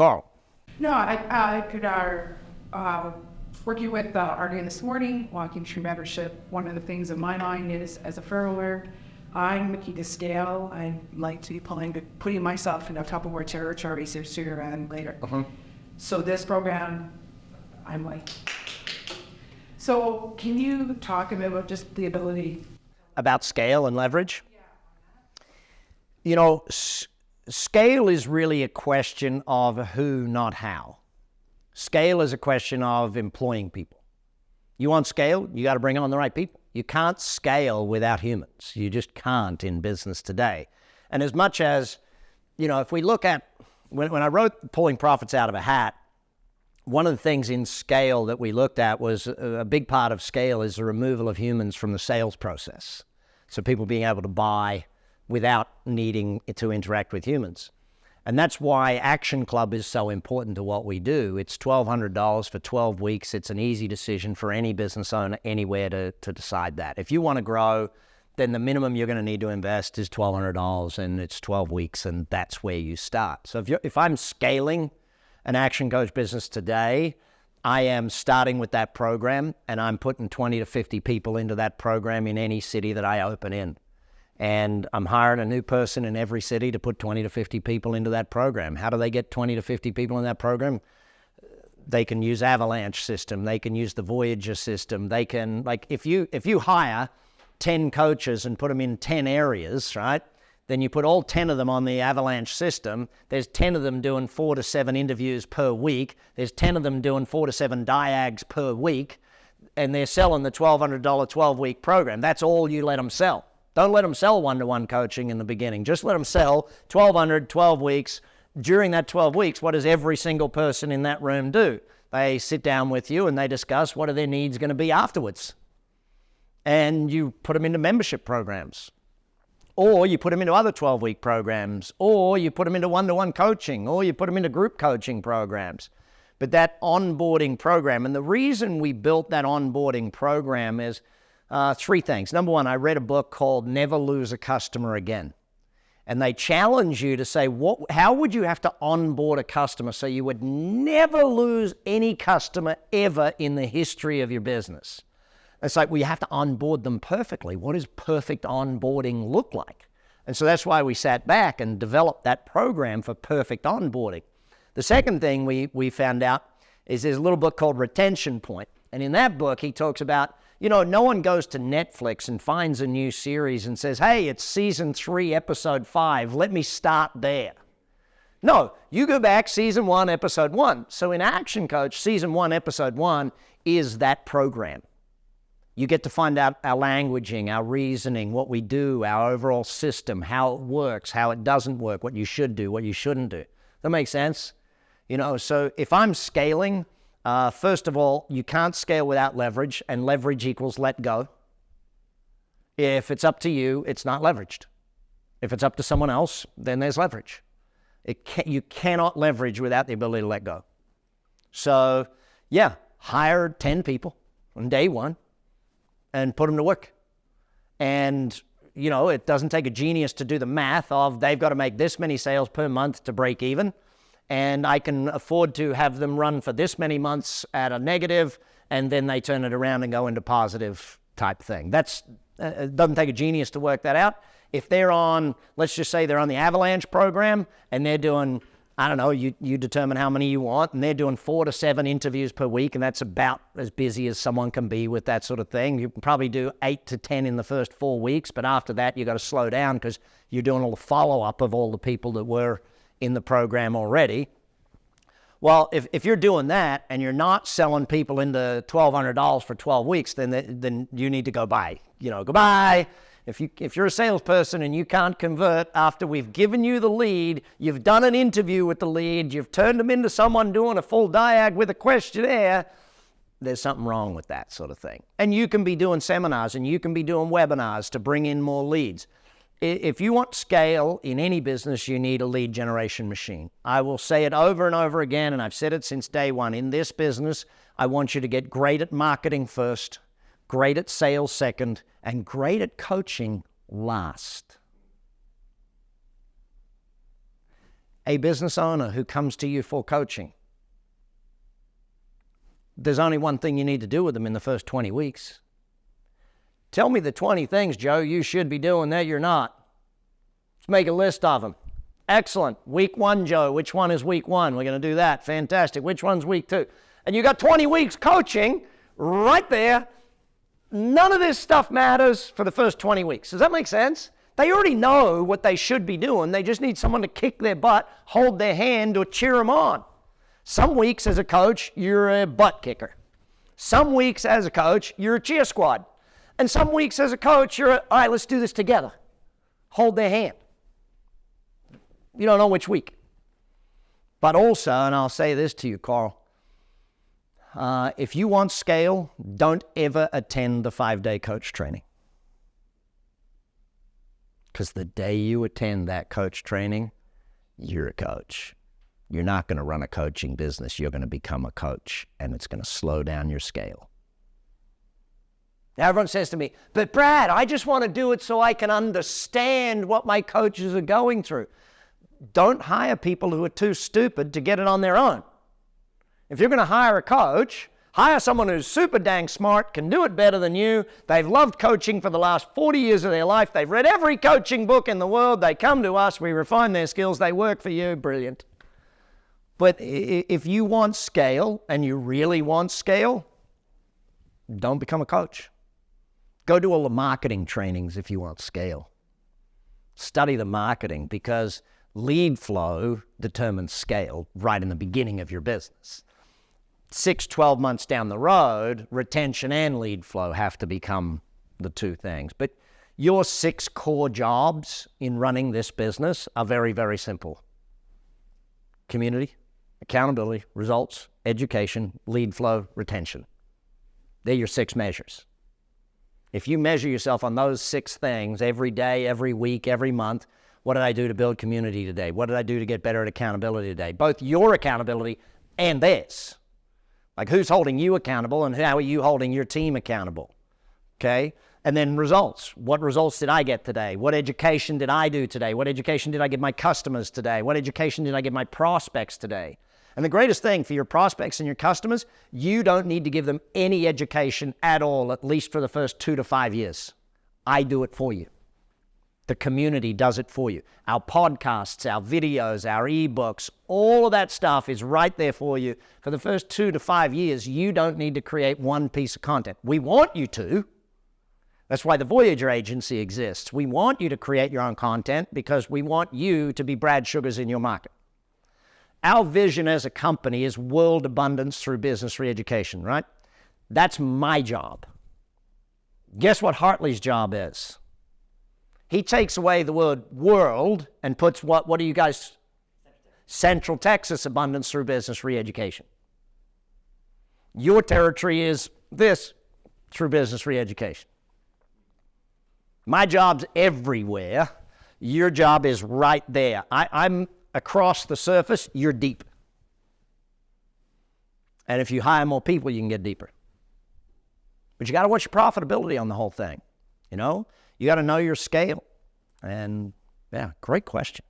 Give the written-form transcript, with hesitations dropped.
Carl. No, I could, working with RDN this morning, walking through membership, one of the things in my mind is, as a firmware, I'm looking to scale. I like to be putting myself in a Tupperware territory sooner and later. So this program, I'm like, so can you talk a bit about just the ability? About scale and leverage? You know, scale is really a question of who, not how. Scale is a question of employing people. You want scale, you got to bring on the right people. You can't scale without humans. You just can't in business today. And as much as, you know, if we look at, when I wrote Pulling Profits Out of a Hat, one of the things in scale that we looked at was a big part of scale is the removal of humans from the sales process. So people being able to buy without needing to interact with humans. And that's why Action Club is so important to what we do. It's $1,200 for 12 weeks. It's an easy decision for any business owner anywhere to decide that. If you want to grow, then the minimum you're going to need to invest is $1,200, and it's 12 weeks, and that's where you start. So if I'm scaling an Action Coach business today, I am starting with that program, and I'm putting 20 to 50 people into that program in any city that I open in. And I'm hiring a new person in every city to put 20 to 50 people into that program. How do they get 20 to 50 people in that program? They can use Avalanche system. They can use the Voyager system. They can, like, if you hire 10 coaches and put them in 10 areas, right? Then you put all 10 of them on the Avalanche system. There's 10 of them doing 4 to 7 interviews per week. There's 10 of them doing 4 to 7 diags per week. And they're selling the $1,200 12-week program. That's all you let them sell. Don't let them sell one-to-one coaching in the beginning. Just let them sell 1,200, 12 weeks. During that 12 weeks, what does every single person in that room do? They sit down with you and they discuss what are their needs going to be afterwards. And you put them into membership programs. Or you put them into other 12-week programs. Or you put them into one-to-one coaching. Or you put them into group coaching programs. But that onboarding program, and the reason we built that onboarding program is 3 things. Number one, I read a book called Never Lose a Customer Again. And they challenge you to say, how would you have to onboard a customer so you would never lose any customer ever in the history of your business? It's like, well, you have to onboard them perfectly. What does perfect onboarding look like? And so that's why we sat back and developed that program for perfect onboarding. The second thing we found out is there's a little book called Retention Point. And in that book, he talks about, you know, no one goes to Netflix and finds a new series and says, hey, it's season 3, episode 5. Let me start there. No, you go back season 1, episode 1. So in Action Coach, season 1, episode 1 is that program. You get to find out our languaging, our reasoning, what we do, our overall system, how it works, how it doesn't work, what you should do, what you shouldn't do. That makes sense? You know, so if I'm scaling, first of all, you can't scale without leverage, and leverage equals let go. If it's up to you, it's not leveraged. If it's up to someone else, then there's leverage. You cannot leverage without the ability to let go. So, yeah, hire 10 people on day 1 and put them to work. And, you know, it doesn't take a genius to do the math of they've got to make this many sales per month to break even. And I can afford to have them run for this many months at a negative, and then they turn it around and go into positive type thing. It doesn't take a genius to work that out. If they're on, let's just say they're on the Avalanche program, and they're doing, I don't know, you determine how many you want, and they're doing 4 to 7 interviews per week, and that's about as busy as someone can be with that sort of thing. You can probably do 8 to 10 in the first 4 weeks, but after that, you've got to slow down because you're doing all the follow-up of all the people that were in the program already. Well, if you're doing that and you're not selling people into $1,200 for 12 weeks, then you need to go buy. You know, goodbye. If you're a salesperson and you can't convert after we've given you the lead, you've done an interview with the lead, you've turned them into someone doing a full diag with a questionnaire, there's something wrong with that sort of thing. And you can be doing seminars and you can be doing webinars to bring in more leads. If you want scale in any business, you need a lead generation machine. I will say it over and over again, and I've said it since day one. In this business, I want you to get great at marketing first, great at sales second, and great at coaching last. a business owner who comes to you for coaching, there's only one thing you need to do with them in the first 20 weeks. Tell me the 20 things, Joe, you should be doing that you're not. Let's make a list of them. Excellent. Week 1, Joe. Which one is week 1? We're going to do that. Fantastic. Which one's week 2? And you got 20 weeks coaching right there. None of this stuff matters for the first 20 weeks. Does that make sense? They already know what they should be doing. They just need someone to kick their butt, hold their hand, or cheer them on. Some weeks as a coach, you're a butt kicker. Some weeks as a coach, you're a cheer squad. And some weeks as a coach, you're all right, let's do this together. Hold their hand. You don't know which week. But also, and I'll say this to you, Carl, if you want scale, don't ever attend the 5-day coach training. Because the day you attend that coach training, you're a coach. You're not going to run a coaching business. You're going to become a coach, and it's going to slow down your scale. Now, everyone says to me, but Brad, I just want to do it so I can understand what my coaches are going through. Don't hire people who are too stupid to get it on their own. If you're going to hire a coach, hire someone who's super dang smart, can do it better than you. They've loved coaching for the last 40 years of their life. They've read every coaching book in the world. They come to us. We refine their skills. They work for you. Brilliant. But if you want scale, and you really want scale, don't become a coach. Go do all the marketing trainings if you want scale. Study the marketing, because lead flow determines scale right in the beginning of your business. 6-12 months down the road, retention and lead flow have to become the two things. But your 6 core jobs in running this business are very, very simple. Community, accountability, results, education, lead flow, retention. They're your 6 measures. If you measure yourself on those 6 things every day, every week, every month, what did I do to build community today? What did I do to get better at accountability today? Both your accountability and theirs. Like, who's holding you accountable and how are you holding your team accountable? Okay? And then results. What results did I get today? What education did I do today? What education did I give my customers today? What education did I give my prospects today? And the greatest thing for your prospects and your customers, you don't need to give them any education at all, at least for the first 2 to 5 years. I do it for you. The community does it for you. Our podcasts, our videos, our ebooks, all of that stuff is right there for you. For the first 2 to 5 years, you don't need to create one piece of content. We want you to. That's why the Voyager Agency exists. We want you to create your own content because we want you to be Brad Sugars in your market. Our vision as a company is world abundance through business re-education, right? That's my job. Guess what Hartley's job is? He takes away the word world and puts what do you guys? Central Texas abundance through business re-education. Your territory is this, through business re-education. My job's everywhere. Your job is right there. I'm across the surface, you're deep. And if you hire more people, you can get deeper. But you got to watch your profitability on the whole thing. You know, you got to know your scale. And yeah, great question.